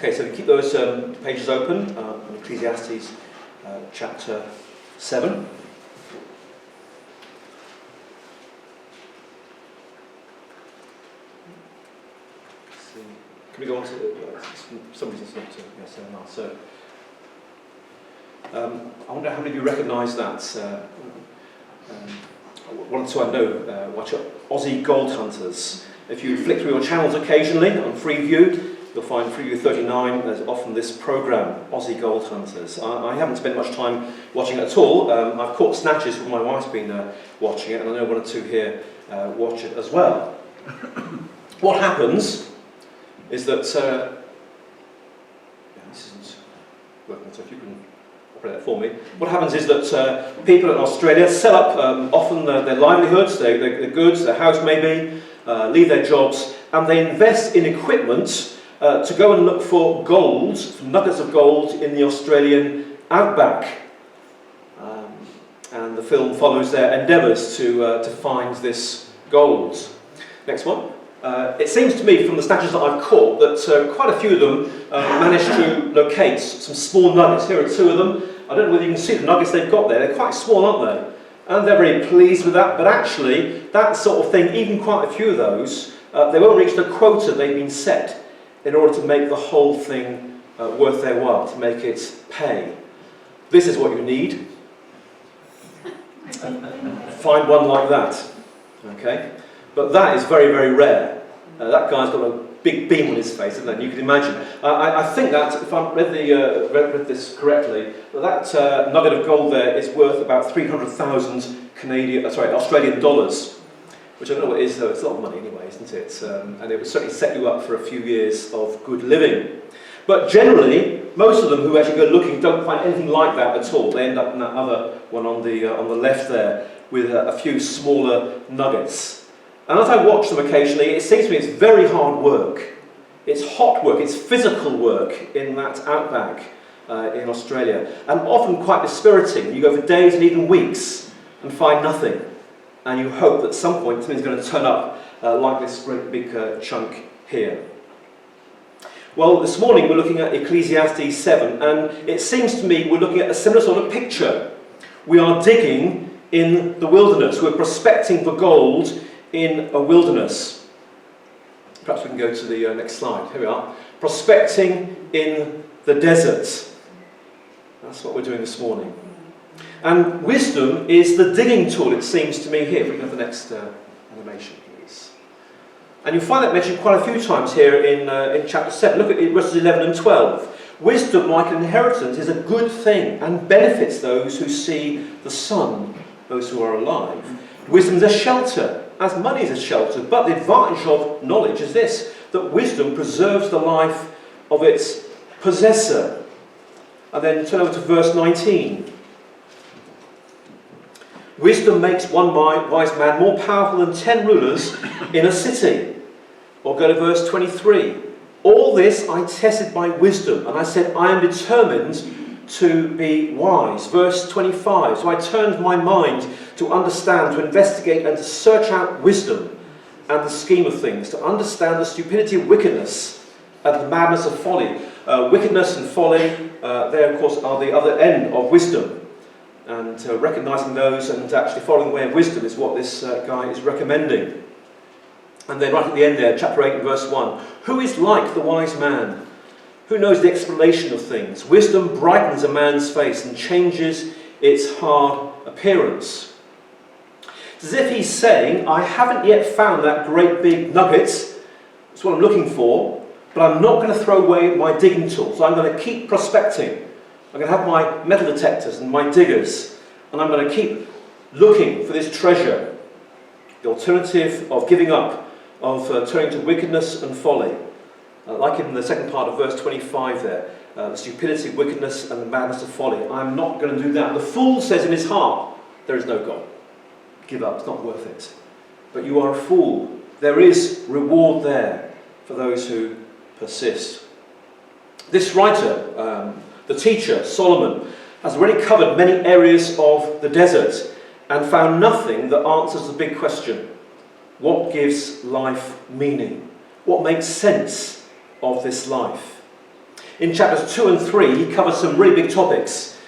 Okay, so keep those pages open in Ecclesiastes chapter 7. Can we go on to somebody's listening to yes, so I wonder how many of you recognise that. One or two I know watch Aussie Gold Hunters. If you flick through your channels occasionally on Freeview, you'll find Freeview 39. There's often this programme, Aussie Gold Hunters. I haven't spent much time watching it at all. I've caught snatches when my wife's been watching it, and I know one or two here watch it as well. What happens is that this isn't working, so if you can operate that for me. What happens is that people in Australia sell up often their livelihoods, their goods, their house maybe, leave their jobs, and they invest in equipment to go and look for gold, nuggets of gold in the Australian outback. And the film follows their endeavours to find this gold. Next one. It seems to me from the snatches that I've caught that quite a few of them managed to locate some small nuggets. Here are two of them. I don't know whether you can see the nuggets they've got there. They're quite small, aren't they? And they're very pleased with that. But actually, that sort of thing, even quite a few of those, they won't reach the quota they've been set in order to make the whole thing worth their while, to make it pay. This is what you need. Find one like that. Okay? But that is very, very rare. That guy's got a big beam on his face, isn't it? You can imagine. I think that, if I read this correctly, that nugget of gold there is worth about 300,000 Australian dollars, which I don't know what it is, though. It's a lot of money anyway, isn't it? And it would certainly set you up for a few years of good living. But generally, most of them who actually go looking don't find anything like that at all. They end up in that other one on the left there with a few smaller nuggets. And as I watch them occasionally, it seems to me it's very hard work. It's hot work, it's physical work in that outback in Australia. And often quite dispiriting. You go for days and even weeks and find nothing. And you hope that at some point something's going to turn up like this great big chunk here. Well, this morning we're looking at Ecclesiastes 7, and it seems to me we're looking at a similar sort of picture. We are digging in the wilderness. We're prospecting for gold in a wilderness. Perhaps we can go to the next slide. Here we are. Prospecting in the desert. That's what we're doing this morning. And wisdom is the digging tool, it seems to me here. If we can have the next animation, please. And you'll find that mentioned quite a few times here in chapter 7. Look at verses 11 and 12. Wisdom, like an inheritance, is a good thing and benefits those who see the sun, those who are alive. Wisdom is a shelter, as money is a shelter, but the advantage of knowledge is this, that wisdom preserves the life of its possessor. And then turn over to verse 19. Wisdom makes one wise man more powerful than 10 rulers in a city. Or go to verse 23. All this I tested by wisdom, and I said, I am determined to be wise. Verse 25. So I turned my mind to understand, to investigate, and to search out wisdom and the scheme of things, to understand the stupidity of wickedness and the madness of folly. Wickedness and folly, they of course are the other end of wisdom. And recognising those and actually following the way of wisdom is what this guy is recommending. And then right at the end there, chapter 8 and verse 1. Who is like the wise man? Who knows the explanation of things? Wisdom brightens a man's face and changes its hard appearance. It's as if he's saying, I haven't yet found that great big nugget. That's what I'm looking for. But I'm not going to throw away my digging tools. I'm going to keep prospecting. I'm going to have my metal detectors and my diggers. And I'm going to keep looking for this treasure. The alternative of giving up, of turning to wickedness and folly. Like in the second part of verse 25 there, the stupidity, wickedness, and the madness of folly. I'm not going to do that. The fool says in his heart, there is no God. Give up, it's not worth it. But you are a fool. There is reward there for those who persist. This writer, the teacher, Solomon, has already covered many areas of the desert and found nothing that answers the big question. What gives life meaning? What makes sense of this life? In chapters 2 and 3, he covers some really big topics.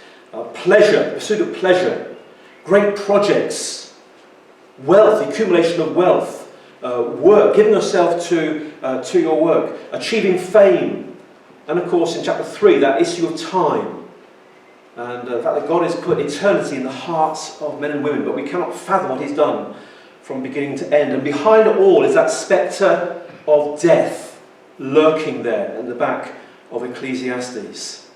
Pleasure, pursuit of pleasure, great projects, wealth, the accumulation of wealth, work, giving yourself to your work, achieving fame, and of course in chapter 3, that issue of time, and the fact that God has put eternity in the hearts of men and women, but we cannot fathom what he's done from beginning to end. And behind it all is that spectre of death lurking there in the back of Ecclesiastes.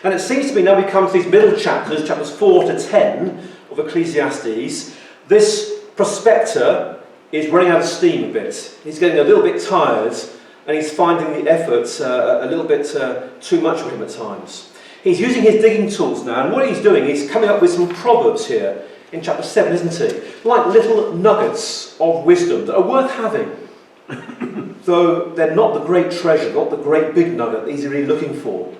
And it seems to me now we come to these middle chapters, chapters 4 to 10 of Ecclesiastes, this prospector is running out of steam a bit. He's getting a little bit tired, and he's finding the efforts a little bit too much for him at times. He's using his digging tools now, and what he's doing, he's coming up with some proverbs here in chapter 7, isn't he? Like little nuggets of wisdom that are worth having, though they're not the great treasure, not the great big nugget that he's really looking for.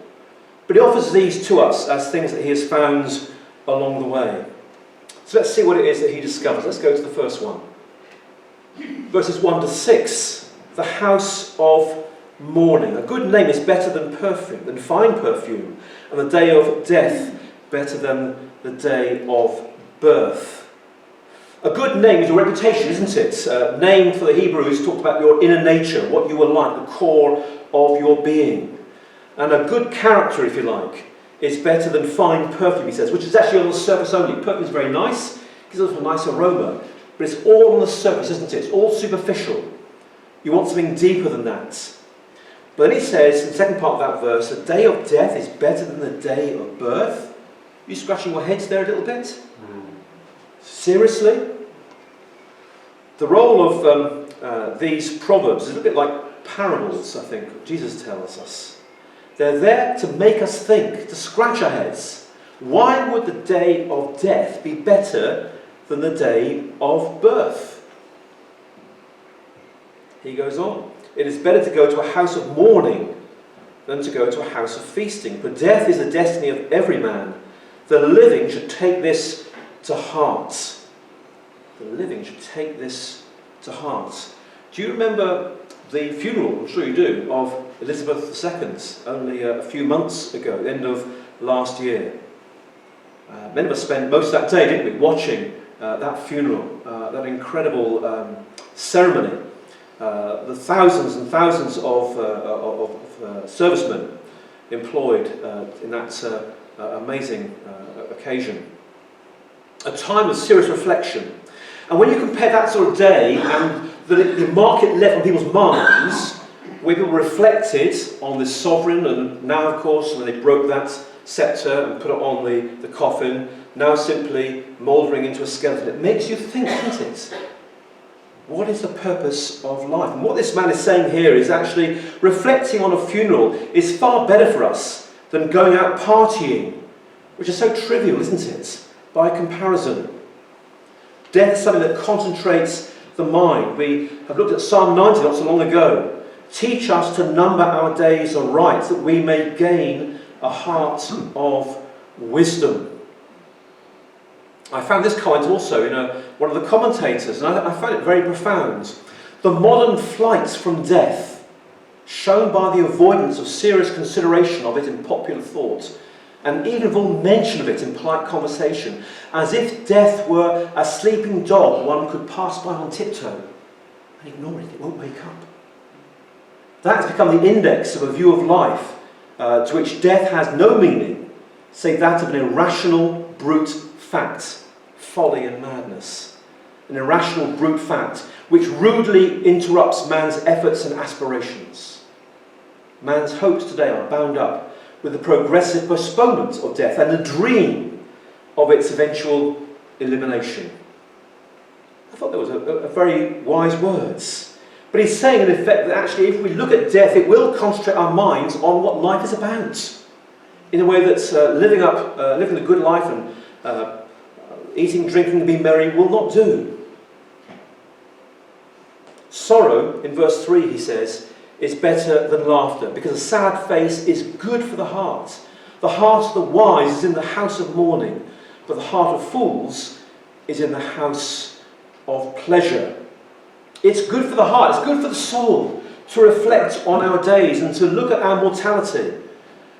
But he offers these to us as things that he has found along the way. So let's see what it is that he discovers. Let's go to the first one. Verses 1 to 6. The house of mourning. A good name is better than perfume, than fine perfume, and the day of death better than the day of birth. A good name is a reputation, isn't it? Name for the Hebrews talked about your inner nature, what you were like, the core of your being. And a good character, if you like, is better than fine perfume, he says, which is actually on the surface only. Perfume is very nice, gives off a nice aroma, but it's all on the surface, isn't it? It's all superficial. You want something deeper than that. But then he says, in the second part of that verse, the day of death is better than the day of birth. Are you scratching your heads there a little bit? Seriously? The role of these proverbs is a bit like parables, I think, Jesus tells us. They're there to make us think, to scratch our heads. Why would the day of death be better than the day of birth? He goes on. It is better to go to a house of mourning than to go to a house of feasting. For death is the destiny of every man. The living should take this to heart. The living should take this to heart. Do you remember the funeral, I'm sure you do, of Elizabeth II, only a few months ago, the end of last year? Many of us spent most of that day, didn't we, watching that funeral, that incredible ceremony. The thousands and thousands of servicemen employed in that amazing occasion. A time of serious reflection. And when you compare that sort of day and the market left on people's minds, where people reflected on this sovereign, and now, of course, when they broke that sceptre and put it on the coffin, now simply mouldering into a skeleton, it makes you think, doesn't it? What is the purpose of life? And what this man is saying here is actually reflecting on a funeral is far better for us than going out partying, which is so trivial, isn't it, by comparison. Death is something that concentrates the mind. We have looked at Psalm 90 not so long ago. Teach us to number our days aright, that we may gain a heart of wisdom. I found this comment also in one of the commentators, and I found it very profound. The modern flight from death, shown by the avoidance of serious consideration of it in popular thought, and even of all mention of it in polite conversation, as if death were a sleeping dog one could pass by on tiptoe and ignore it, it won't wake up. That has become the index of a view of life to which death has no meaning save that of an irrational, brute fact, folly and madness. An irrational, brute fact which rudely interrupts man's efforts and aspirations. Man's hopes today are bound up with the progressive postponement of death and the dream of its eventual elimination. I thought that was a very wise words. But he's saying in effect that actually if we look at death, it will concentrate our minds on what life is about. In a way that's living a good life and eating, drinking, and being merry will not do. Sorrow, in verse 3 he says, is better than laughter, because a sad face is good for the heart. The heart of the wise is in the house of mourning, but the heart of fools is in the house of pleasure. It's good for the heart, it's good for the soul to reflect on our days and to look at our mortality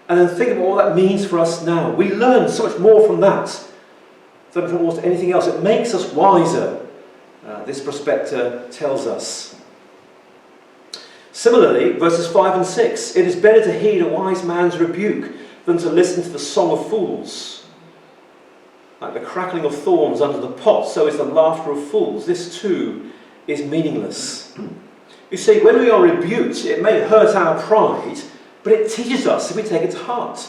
and then think about what that means for us now. We learn so much more from that than from almost anything else. It makes us wiser, this prospector tells us. Similarly, verses 5 and 6, it is better to heed a wise man's rebuke than to listen to the song of fools. Like the crackling of thorns under the pot, so is the laughter of fools. This too is meaningless. You see, when we are rebuked, it may hurt our pride, but it teaches us if we take it to heart.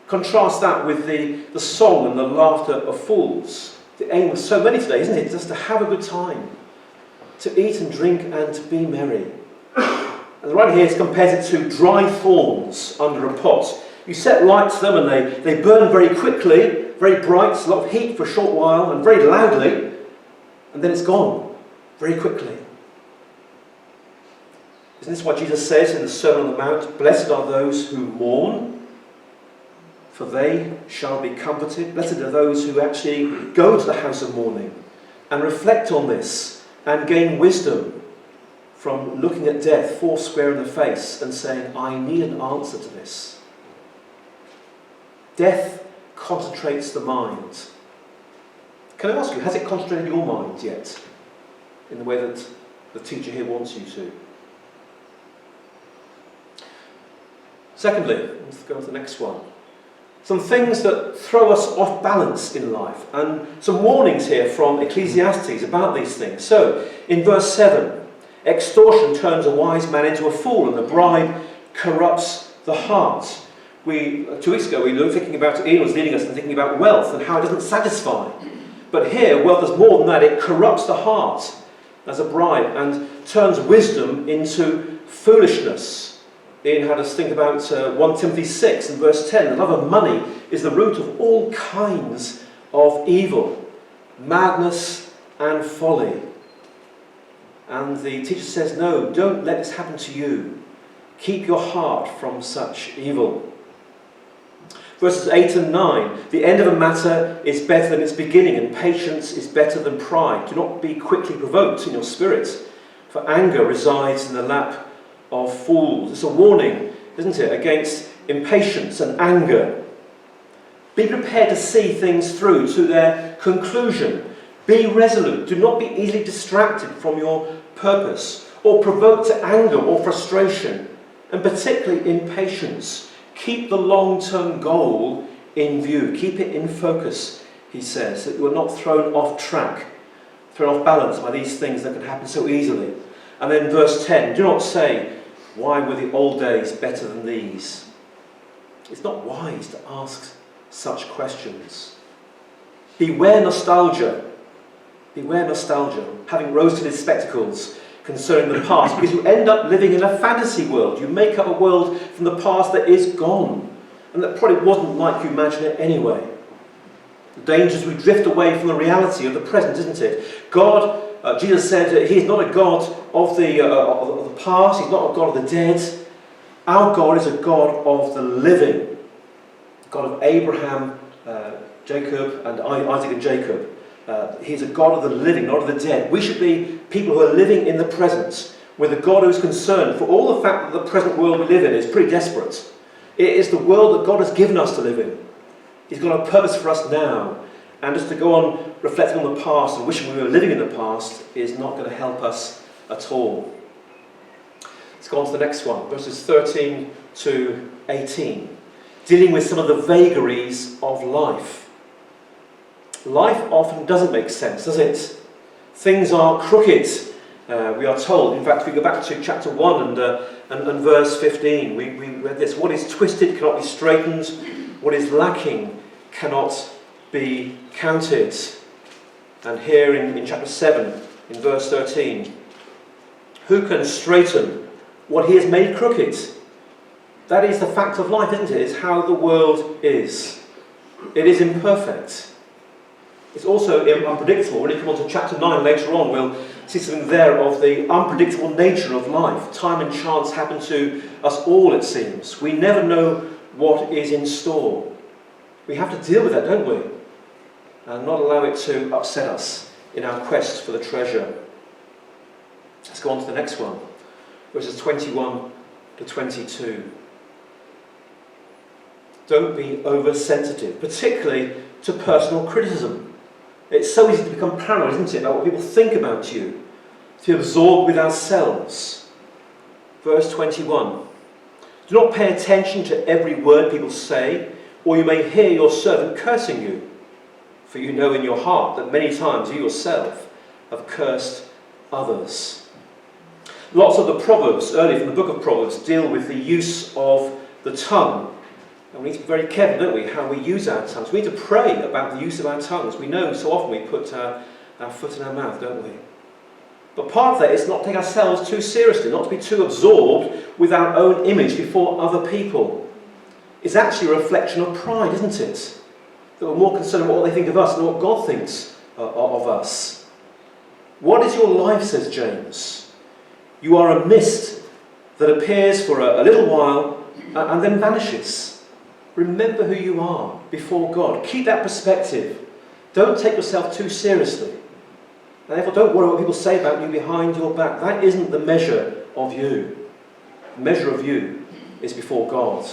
Contrast that with the song and the laughter of fools. The aim of so many today, isn't it? Just to have a good time, to eat and drink and to be merry. And the writer here is compared it to dry thorns under a pot. You set light to them and they burn very quickly, very bright, a lot of heat for a short while and very loudly, and then it's gone very quickly. Isn't this what Jesus says in the Sermon on the Mount? Blessed are those who mourn, for they shall be comforted. Blessed are those who actually go to the house of mourning and reflect on this and gain wisdom from looking at death four square in the face and saying, I need an answer to this. Death concentrates the mind. Can I ask you, has it concentrated your mind yet in the way that the teacher here wants you to? Secondly, let's go on to the next one. Some things that throw us off balance in life, and some warnings here from Ecclesiastes about these things. So, in verse 7, extortion turns a wise man into a fool, and the bribe corrupts the heart. 2 weeks ago, we were thinking about, Ian was leading us in thinking about wealth and how it doesn't satisfy. But here, wealth is more than that. It corrupts the heart as a bribe and turns wisdom into foolishness. Ian had us think about 1 Timothy 6 and verse 10. The love of money is the root of all kinds of evil, madness and folly. And the teacher says, no, don't let this happen to you. Keep your heart from such evil. Verses 8 and 9. The end of a matter is better than its beginning, and patience is better than pride. Do not be quickly provoked in your spirit, for anger resides in the lap of fools. It's a warning, isn't it, against impatience and anger. Be prepared to see things through to their conclusion. Be resolute. Do not be easily distracted from your purpose or provoked to anger or frustration, and particularly impatience. Keep the long-term goal in view. Keep it in focus, he says, that you are not thrown off track, thrown off balance by these things that can happen so easily. And then verse 10, do not say, why were the old days better than these? It's not wise to ask such questions. Beware nostalgia. Beware nostalgia, having rose-tinted spectacles concerning the past, because you end up living in a fantasy world. You make up a world from the past that is gone, and that probably wasn't like you imagine it anyway. The danger is we drift away from the reality of the present, isn't it? God, Jesus said, he is not a God of the past, he's not a God of the dead. Our God is a God of the living. God of Abraham, Jacob, and Isaac and Jacob. He's a God of the living, not of the dead. We should be people who are living in the present, with a God who is concerned for all the fact that the present world we live in is pretty desperate. It is the world that God has given us to live in. He's got a purpose for us now. And just to go on reflecting on the past and wishing we were living in the past is not going to help us at all. Let's go on to the next one, verses 13 to 18. Dealing with some of the vagaries of life. Life often doesn't make sense, does it? Things are crooked, we are told. In fact, if we go back to chapter 1 and verse 15, we read this. What is twisted cannot be straightened. What is lacking cannot be counted. And here in chapter 7, in verse 13, who can straighten what he has made crooked? That is the fact of life, isn't it? It's how the world is. It is imperfect. It's also unpredictable. When you come on to chapter 9 later on, we'll see something there of the unpredictable nature of life. Time and chance happen to us all, it seems. We never know what is in store. We have to deal with that, don't we? And not allow it to upset us in our quest for the treasure. Let's go on to the next one. verses 21 to 22. Don't be oversensitive, particularly to personal criticism. It's so easy to become paranoid, isn't it, about what people think about you, to be absorbed with ourselves. Verse 21. Do not pay attention to every word people say, or you may hear your servant cursing you. For you know in your heart that many times you yourself have cursed others. Lots of the Proverbs, early from the book of Proverbs, deal with the use of the tongue. And we need to be very careful, don't we, how we use our tongues. We need to pray about the use of our tongues. We know so often we put our foot in our mouth, don't we? But part of that is not to take ourselves too seriously, not to be too absorbed with our own image before other people. It's actually a reflection of pride, isn't it? That we're more concerned about what they think of us than what God thinks of us. What is your life, says James? You are a mist that appears for a little while and then vanishes. Remember who you are before God. Keep that perspective. Don't take yourself too seriously. And therefore don't worry what people say about you behind your back. That isn't the measure of you. The measure of you is before God.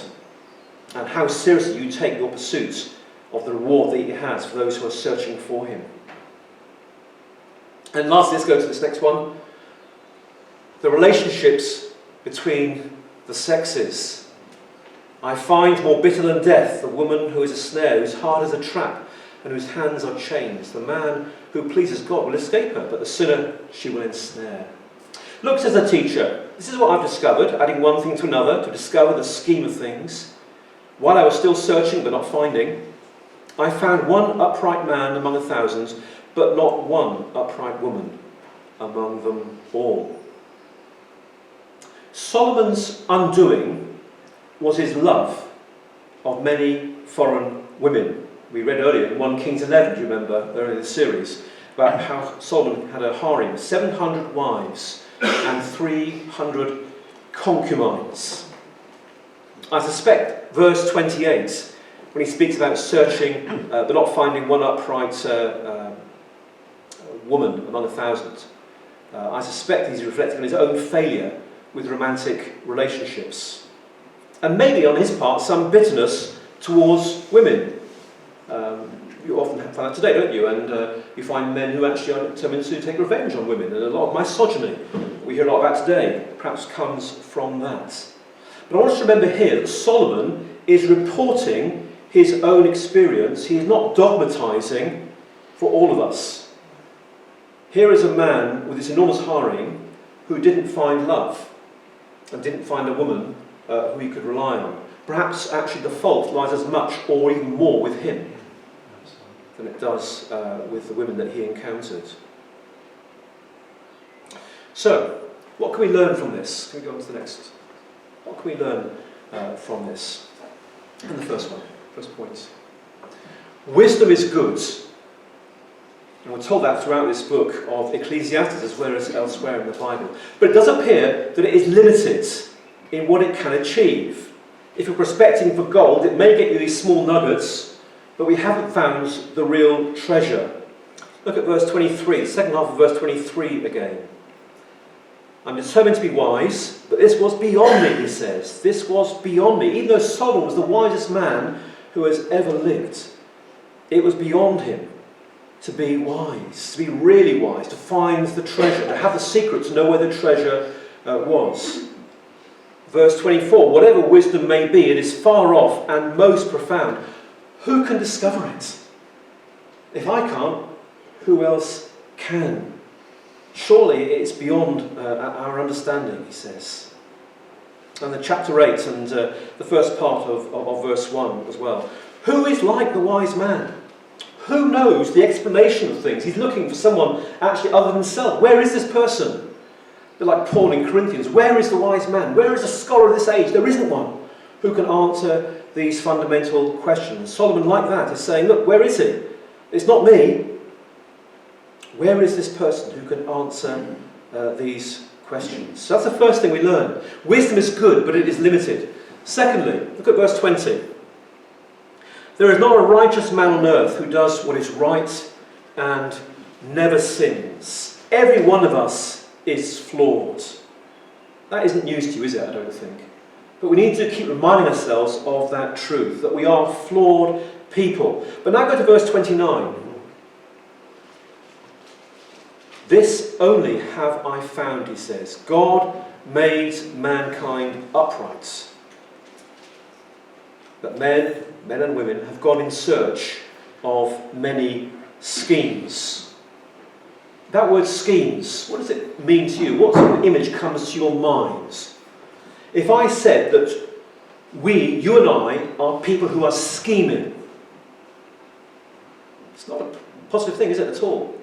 And how seriously you take your pursuit of the reward that He has for those who are searching for Him. And lastly, let's go to this next one. The relationships between the sexes. I find more bitter than death the woman who is a snare, whose heart is a trap, and whose hands are chains. The man who pleases God will escape her, but the sinner she will ensnare. Look, says the teacher, this is what I've discovered, adding one thing to another, to discover the scheme of things. While I was still searching but not finding, I found one upright man among 1,000, but not one upright woman among them all. Solomon's undoing was his love of many foreign women. We read earlier in 1 Kings 11, do you remember, earlier in the series, about how Solomon had a harem, 700 wives and 300 concubines. I suspect verse 28, when he speaks about searching but not finding one upright woman among 1,000, I suspect he's reflecting on his own failure with romantic relationships. And maybe on his part some bitterness towards women. You often find that today, don't you? And you find men who actually are determined to take revenge on women. And a lot of misogyny we hear a lot about today perhaps comes from that. But I want us to remember here that Solomon is reporting his own experience. He is not dogmatizing for all of us. Here is a man with this enormous harem who didn't find love and didn't find a woman who he could rely on. Perhaps actually the fault lies as much or even more with him than it does with the women that he encountered. So, what can we learn from this? Can we go on to the next? What can we learn from this? And the first point. Wisdom is good. And we're told that throughout this book of Ecclesiastes as well as elsewhere in the Bible. But it does appear that it is limited in what it can achieve. If you're prospecting for gold, it may get you these small nuggets, but we haven't found the real treasure. Look at verse 23, the second half of verse 23 again. I'm determined to be wise, but this was beyond me, he says. This was beyond me. Even though Solomon was the wisest man who has ever lived, it was beyond him to be wise, to be really wise, to find the treasure, to have the secret, to know where the treasure was. Verse 24, whatever wisdom may be, it is far off and most profound. Who can discover it? If I can't, who else can? Surely it's beyond our understanding, he says. And the chapter 8 and the first part of verse 1 as well. Who is like the wise man? Who knows the explanation of things? He's looking for someone actually other than himself. Where is this person? They're like Paul in Corinthians. Where is the wise man? Where is a scholar of this age? There isn't one who can answer these fundamental questions. Solomon, like that, is saying, look, where is he? It's not me. Where is this person who can answer these questions? So that's the first thing we learn. Wisdom is good, but it is limited. Secondly, look at verse 20. There is not a righteous man on earth who does what is right and never sins. Every one of us is flawed. That isn't news to you, is it? I don't think. But we need to keep reminding ourselves of that truth, that we are flawed people. But now go to verse 29. This only have I found, he says. God made mankind upright. That men and women, have gone in search of many schemes. That word schemes, what does it mean to you? What sort of image comes to your minds? If I said that you and I, are people who are scheming, it's not a positive thing, is it, at all?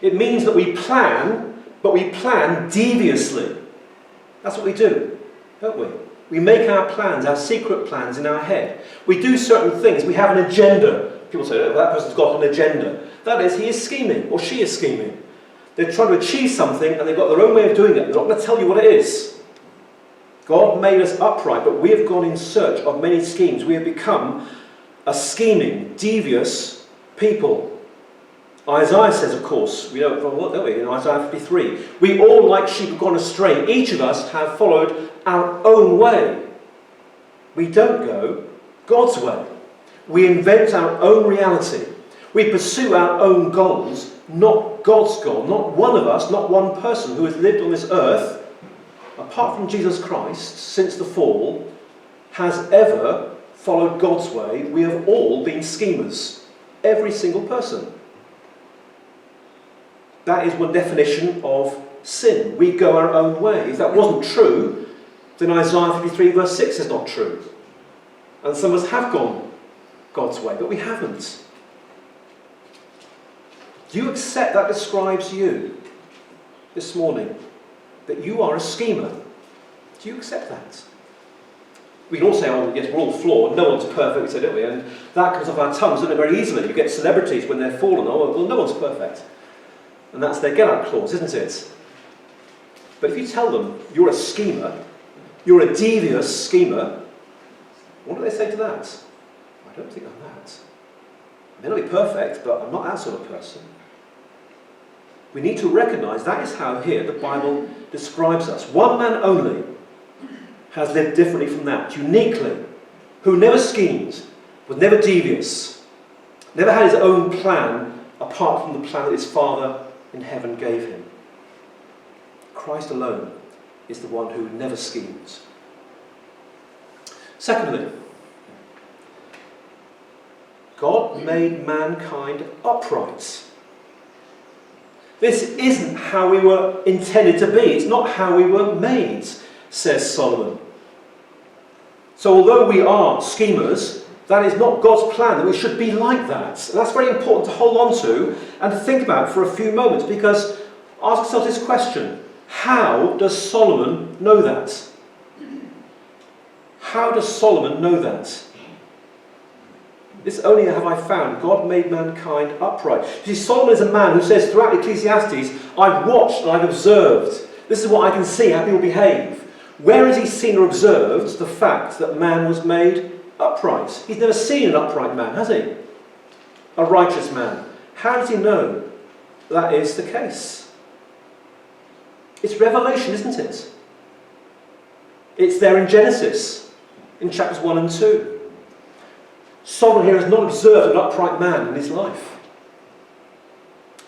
It means that we plan, but we plan deviously. That's what we do, don't we? We make our plans, our secret plans in our head. We do certain things, we have an agenda. People say, oh, that person's got an agenda. That is, he is scheming, or she is scheming. They're trying to achieve something, and they've got their own way of doing it. They're not going to tell you what it is. God made us upright, but we have gone in search of many schemes. We have become a scheming, devious people. Isaiah says, of course, we know it from what, don't we? In Isaiah 53, we all like sheep have gone astray. Each of us have followed our own way. We don't go God's way. We invent our own reality. We pursue our own goals, not God's goal. Not one of us, not one person who has lived on this earth, apart from Jesus Christ, since the fall, has ever followed God's way. We have all been schemers. Every single person. That is one definition of sin. We go our own way. If that wasn't true, then Isaiah 53 verse 6 is not true. And some of us have gone God's way, but we haven't. Do you accept that describes you this morning? That you are a schemer? Do you accept that? We can all say, oh yes, we're all flawed, no one's perfect, we say, don't we? And that comes off our tongues, doesn't it, very easily. You get celebrities when they're fallen, oh well, no one's perfect. And that's their get-out clause, isn't it? But if you tell them you're a schemer, you're a devious schemer, what do they say to that? I don't think I'm that. I may not be perfect, but I'm not that sort of person. We need to recognise that is how here the Bible describes us. One man only has lived differently from that, uniquely, who never schemed, was never devious, never had his own plan apart from the plan that his Father in heaven gave him. Christ alone is the one who never schemes. Secondly, God made mankind upright. This isn't how we were intended to be. It's not how we were made, says Solomon. So although we are schemers, that is not God's plan, that we should be like that. And that's very important to hold on to and to think about for a few moments, because ask yourself this question: how does Solomon know that? How does Solomon know that? This only have I found, God made mankind upright. You see, Solomon is a man who says throughout Ecclesiastes, I've watched and I've observed. This is what I can see, how people behave. Where has he seen or observed the fact that man was made upright? He's never seen an upright man, has he? A righteous man. How does he know that is the case? It's revelation, isn't it? It's there in Genesis, in chapters 1 and 2. Solomon here has not observed an upright man in his life.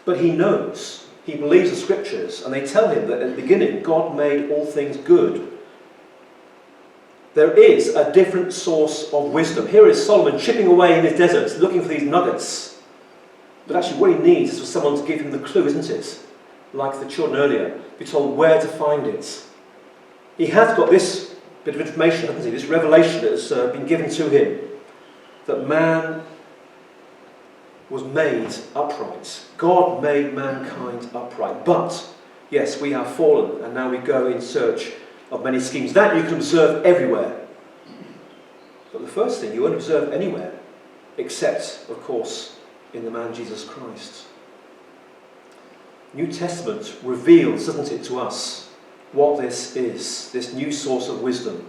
But he knows. He believes the scriptures, and they tell him that at the beginning God made all things good. There is a different source of wisdom. Here is Solomon chipping away in his deserts, looking for these nuggets. But actually what he needs is for someone to give him the clue, isn't it? Like the children earlier, be told where to find it. He has got this bit of information, hasn't he? This revelation that has been given to him. That man was made upright. God made mankind upright. But, yes, we have fallen, and now we go in search of many schemes. That you can observe everywhere. But the first thing you won't observe anywhere, except, of course, in the man Jesus Christ. New Testament reveals, doesn't it, to us what this is, this new source of wisdom.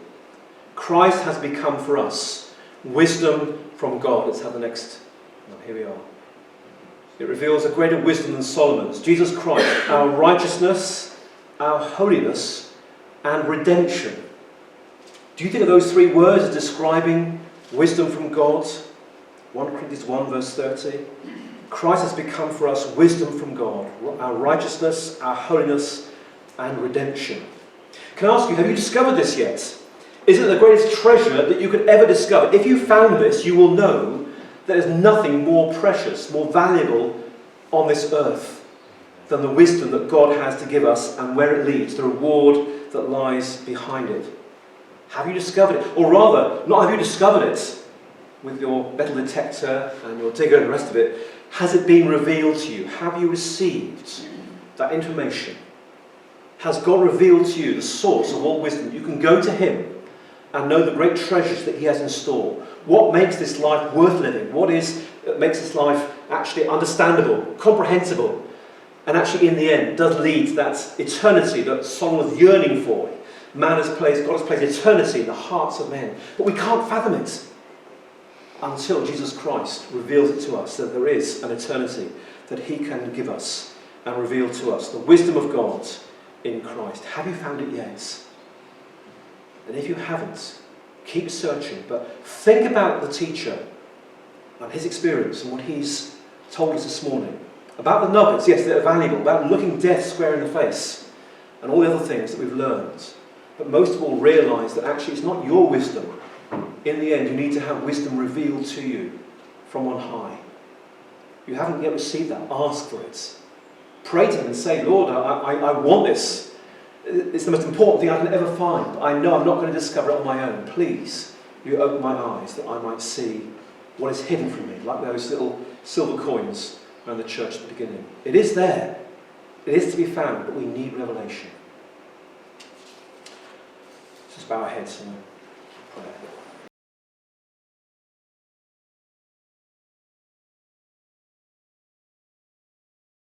Christ has become for us wisdom from God. Let's have the next. Oh, here we are. It reveals a greater wisdom than Solomon's. Jesus Christ, our righteousness our holiness, and redemption. Do you think of those three words as describing wisdom from God? 1 Corinthians 1 verse 30. Christ has become for us wisdom from God, our righteousness, our holiness, and redemption. Can I ask you, have you discovered this yet? Is it the greatest treasure that you could ever discover? If you found this, you will know there is nothing more precious, more valuable on this earth than the wisdom that God has to give us and where it leads, the reward that lies behind it. Have you discovered it? Or rather, not have you discovered it with your metal detector and your digger and the rest of it. Has it been revealed to you? Have you received that information? Has God revealed to you the source of all wisdom? You can go to him and know the great treasures that he has in store. What makes this life worth living? What makes this life actually understandable, comprehensible, and actually in the end does lead to that eternity that Solomon was yearning for. God has placed eternity in the hearts of men. But we can't fathom it until Jesus Christ reveals it to us, that there is an eternity that he can give us and reveal to us. The wisdom of God in Christ. Have you found it yet? And if you haven't, keep searching. But think about the teacher and his experience and what he's told us this morning. About the nuggets, yes, they're valuable. About looking death square in the face. And all the other things that we've learned. But most of all, realise that actually it's not your wisdom. In the end, you need to have wisdom revealed to you from on high. You haven't yet received that. Ask for it. Pray to him and say, Lord, I want this. It's the most important thing I can ever find. I know I'm not going to discover it on my own. Please, you open my eyes that I might see what is hidden from me, like those little silver coins around the church at the beginning. It is there. It is to be found, but we need revelation. Let's just bow our heads and pray.